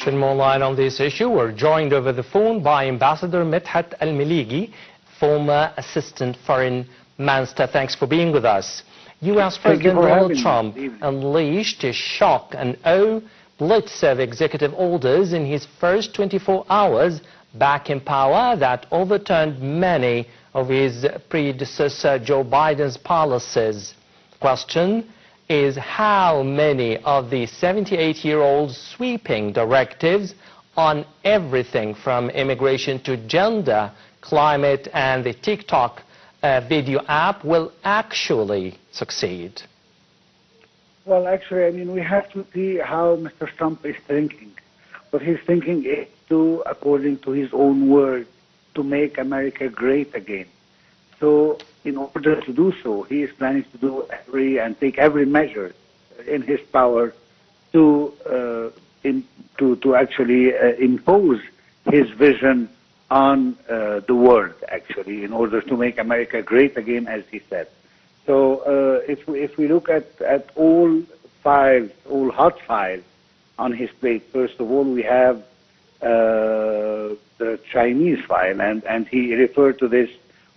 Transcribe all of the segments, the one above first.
Shed more light on this issue. We're joined over the phone by Ambassador Medhat El Meleegy, former Assistant Foreign Minister. Thanks for being with us. U.S. President Donald Trump unleashed a shock and awe blitz of executive orders in his first 24 hours back in power that overturned many of his predecessor Joe Biden's policies. Question is how many of the 78-year-old's sweeping directives on everything from immigration to gender, climate and the TikTok video app will actually succeed? Well, actually, I mean, we have to see how Mr. Trump is thinking. What he's thinking is to, according to his own words, to make America great again. So, in order to do so, he is planning to do take every measure in his power to actually impose his vision on the world, actually, in order to make America great again, as he said. So, if we look at all files, all hot files on his plate, first of all, we have the Chinese file, and he referred to this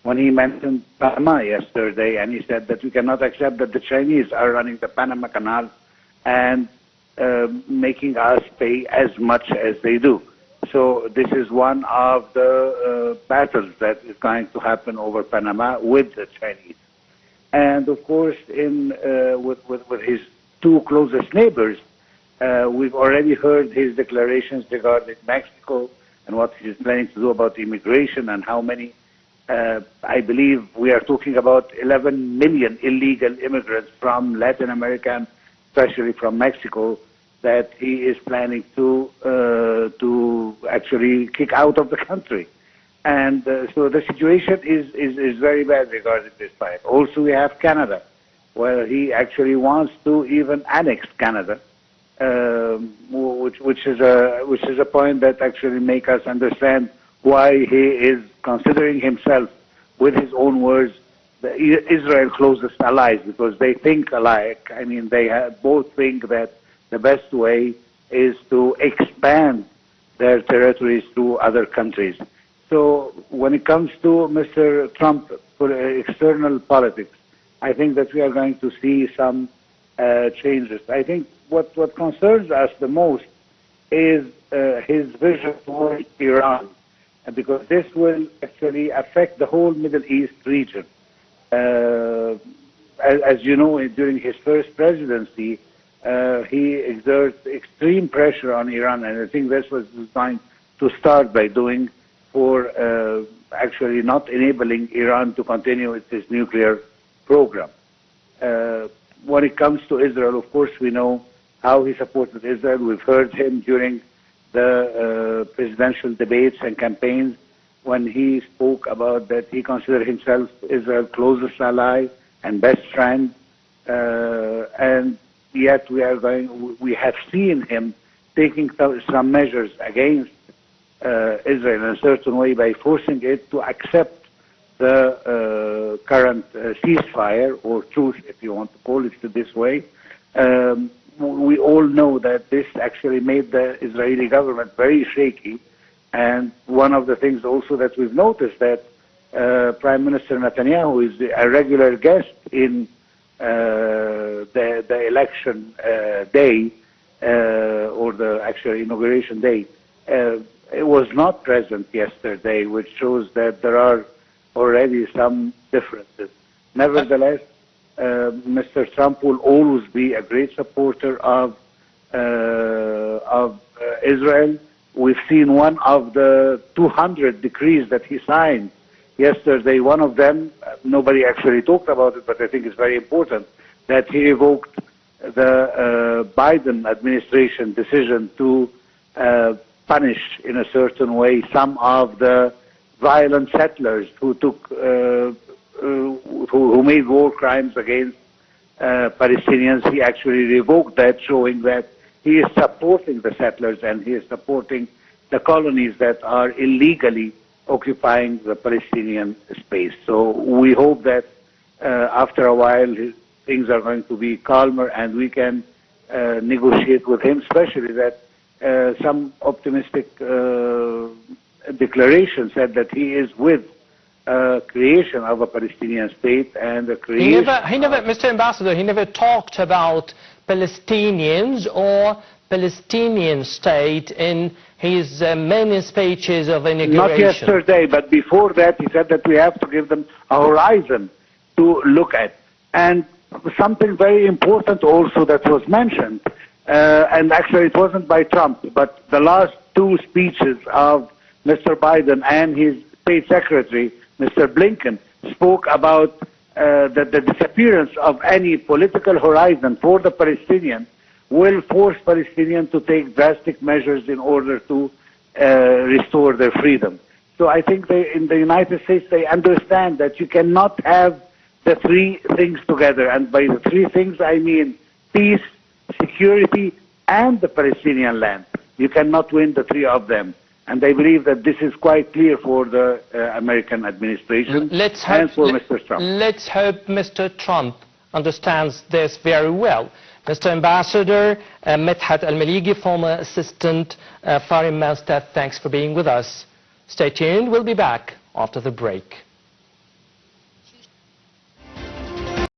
when he mentioned Panama yesterday, and he said that we cannot accept that the Chinese are running the Panama Canal and making us pay as much as they do. So this is one of the battles that is going to happen over Panama with the Chinese. And of course, with his two closest neighbors, we've already heard his declarations regarding Mexico and what he's planning to do about immigration and how many. I believe we are talking about 11 million illegal immigrants from Latin America, and especially from Mexico, that he is planning to actually kick out of the country. And so the situation is very bad regarding this fight. Also, we have Canada, where he actually wants to even annex Canada, which is a point that actually makes us understand why he is considering himself, with his own words, the Israel's closest allies, because they think alike. I mean, they both think that the best way is to expand their territories to other countries. So when it comes to Mr. Trump for external politics, I think that we are going to see some changes. I think what concerns us the most is his vision towards Iran, because this will actually affect the whole Middle East region. As you know, during his first presidency, he exerts extreme pressure on Iran, and I think that's what he's going to start by doing for actually not enabling Iran to continue with its nuclear program. When it comes to Israel, of course, we know how he supported Israel. We've heard him during the presidential debates and campaigns when he spoke about that he considered himself Israel's closest ally and best friend, and yet we have seen him taking some measures against Israel in a certain way by forcing it to accept the current ceasefire, or truce, if you want to call it this way. We all know that this actually made the Israeli government very shaky, and one of the things also that we've noticed that Prime Minister Netanyahu is a regular guest in the election day, or the actual inauguration day. It was not present yesterday, which shows that there are already some differences. Nevertheless, Mr. Trump will always be a great supporter of Israel. We've seen one of the 200 decrees that he signed yesterday. One of them, nobody actually talked about it, but I think it's very important, that he revoked the Biden administration decision to punish in a certain way some of the violent settlers who took who made war crimes against Palestinians. He actually revoked that, showing that he is supporting the settlers and he is supporting the colonies that are illegally occupying the Palestinian space. So we hope that after a while things are going to be calmer and we can negotiate with him, especially that some optimistic declaration said that he is with creation of a Palestinian state and the creation... Mr. Ambassador, he never talked about Palestinians or Palestinian state in his many speeches of inauguration. Not yesterday, but before that he said that we have to give them a horizon to look at. And something very important also that was mentioned, and actually it wasn't by Trump, but the last two speeches of Mr. Biden and his State Secretary, Mr. Blinken, spoke about the disappearance of any political horizon for the Palestinians will force Palestinians to take drastic measures in order to restore their freedom. So I think in the United States they understand that you cannot have the three things together, and by the three things I mean peace, security, and the Palestinian land. You cannot win the three of them. And I believe that this is quite clear for the American administration and for Mr. Trump. Let's hope Mr. Trump understands this very well. Mr. Ambassador Medhat El Meleegy, former Assistant Foreign Minister, thanks for being with us. Stay tuned. We'll be back after the break.